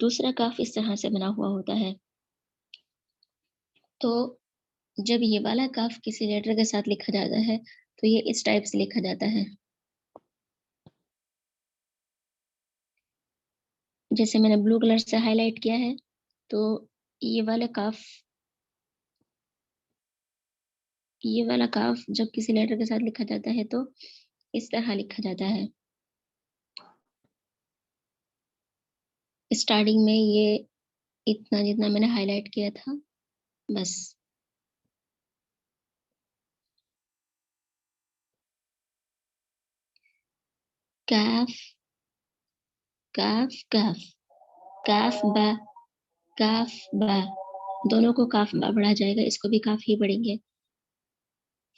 दूसरा काफ इस तरह से बना हुआ होता है। तो जब ये वाला काफ किसी लेटर के साथ लिखा जाता है तो ये इस टाइप से लिखा जाता है। जैसे मैंने ब्लू कलर से हाईलाइट किया है, तो ये वाला काफ जब किसी लेटर के साथ लिखा जाता है तो इस तरह लिखा जाता है। स्टार्टिंग में ये इतना जितना मैंने हाईलाइट किया था, बस। काफ काफ काफ काफ बा काफ बा, दोनों को काफ बा पढ़ा जाएगा, इसको भी काफ ही पढ़ेंगे।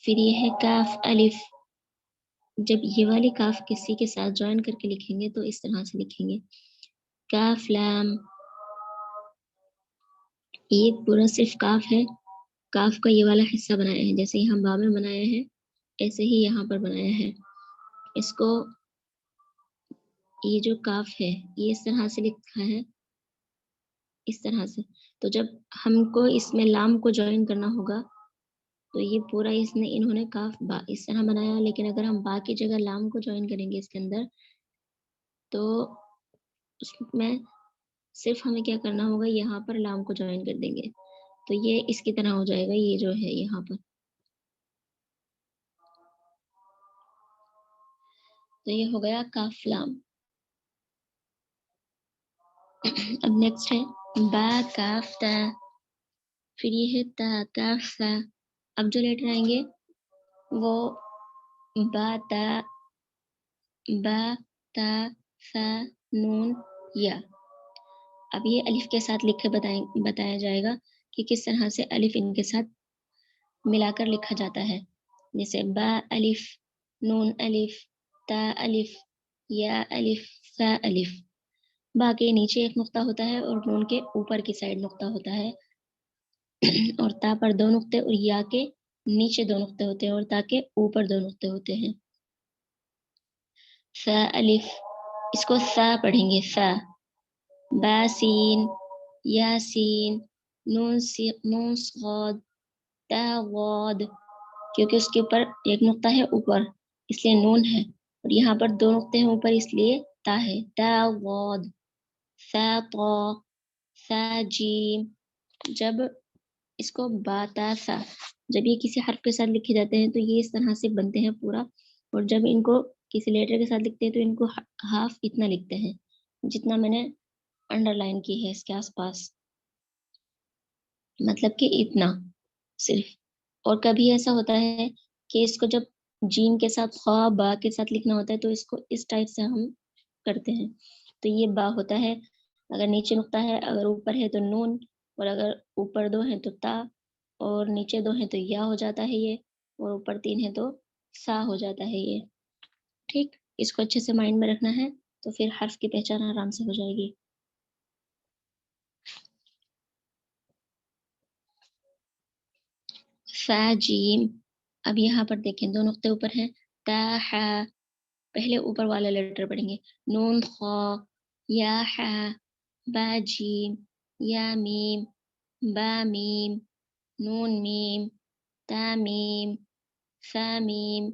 फिर ये है काफ अलिफ। जब ये वाली काफ किसी के साथ ज्वाइन करके लिखेंगे तो इस तरह से लिखेंगे, काफ लाम। ये पूरा सिर्फ काफ है, काफ का ये वाला हिस्सा बनाया है, जैसे यहाँ बा में बनाया है ऐसे ही यहाँ पर बनाया है। इसको, ये जो काफ है ये इस तरह से लिखा है, इस तरह से। तो जब हमको इसमें लाम को ज्वाइन करना होगा तो ये पूरा इन्होंने काफ बा इस तरह बनाया, लेकिन अगर हम बा की जगह लाम को ज्वाइन करेंगे इसके अंदर तो उसमें सिर्फ हमें क्या करना होगा, यहाँ पर लाम को ज्वाइन कर देंगे तो ये इसकी तरह हो जाएगा, ये जो है यहाँ पर। तो ये हो गया काफ लाम। अब नेक्स्ट है बा काफ ता, फिर ये है ता काफ सा। अब जो लेटर आएंगे वो बा ता सा नून या। अब ये अलिफ के साथ लिख के बताया जाएगा कि किस तरह से अलिफ इनके साथ मिलाकर लिखा जाता है। जैसे बा अलिफ, नून अलिफ, ता अलिफ, या अलिफ, सा अलिफ। बा के नीचे एक नुक्ता होता है और नून के ऊपर की साइड नुक्ता होता है और ता पर दो नुक्ते और या के नीचे दो नुक्ते होते हैं और ता के ऊपर दो नुक्ते होते हैं। सा अलिफ, इसको सा पढ़ेंगे, सा। बासीन, यासीन, नून सॉद, ता गौद। क्योंकि उसके ऊपर एक नुक्ता है ऊपर इसलिए नून है, और यहाँ पर दो नुक्ते हैं ऊपर इसलिए ता है। ता गौद, सा तो, सा जीम। जब इसको बातासा, जब ये किसी हर्फ के साथ लिखे जाते हैं तो ये इस तरह से बनते हैं पूरा, और जब इनको किसी लेटर के साथ लिखते हैं तो इनको हाफ इतना लिखते हैं जितना मैंने अंडरलाइन की है इसके आसपास, मतलब कि इतना सिर्फ। और कभी ऐसा होता है कि इसको जब जीम के साथ खा बा के साथ लिखना होता है तो इसको इस टाइप से हम करते हैं। तो ये बा होता है, अगर नीचे नुक्ता है, अगर ऊपर है तो नून, और अगर ऊपर दो है तो ता, और नीचे दो है तो या हो जाता है ये, और ऊपर तीन है तो सा हो जाता है ये। ठीक, इसको अच्छे से माइंड में रखना है तो फिर हर्फ की पहचान आराम से हो जाएगी। फा जीम। अब यहाँ पर देखें दो नुक्ते ऊपर हैं, ता हा। पहले ऊपर वाला लेटर पढ़ेंगे, नून खा, या हा, बा जीम, या मीम, बा मीम, नून मीम, ता मीम, सा मीम,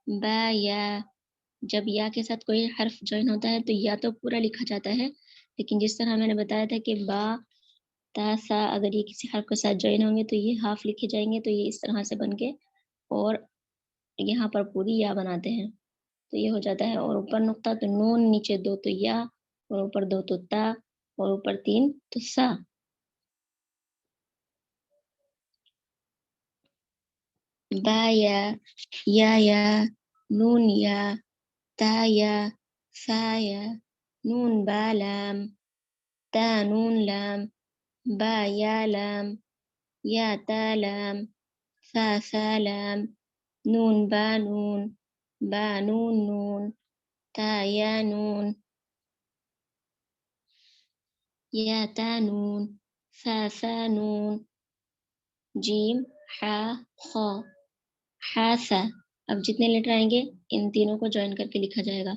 बा या। जब या के साथ कोई हर्फ ज्वाइन होता है तो या तो पूरा लिखा जाता है, लेकिन जिस तरह मैंने बताया था कि बा ता सा अगर ये किसी हर्फ के साथ ज्वाइन होंगे तो ये हाफ लिखे जाएंगे, तो ये इस तरह से बन के और यहाँ पर पूरी या बनाते हैं तो ये हो जाता है। और ऊपर नुक्ता तो नून, नीचे दो तो या, और ऊपर दो तो ता, और ऊपर तीन तो सा। बा या, नून या, ता या, सा या, नून बा लाम, ता नून लाम, बा या लाम, या ता लाम, सा लाम, नून बा नून, बा नून नून, ता या नून, या ता नून, सा नून, जीम हा खा, हा सा। अब जितने लेटर आएंगे इन तीनों को ज्वाइन करके लिखा जाएगा।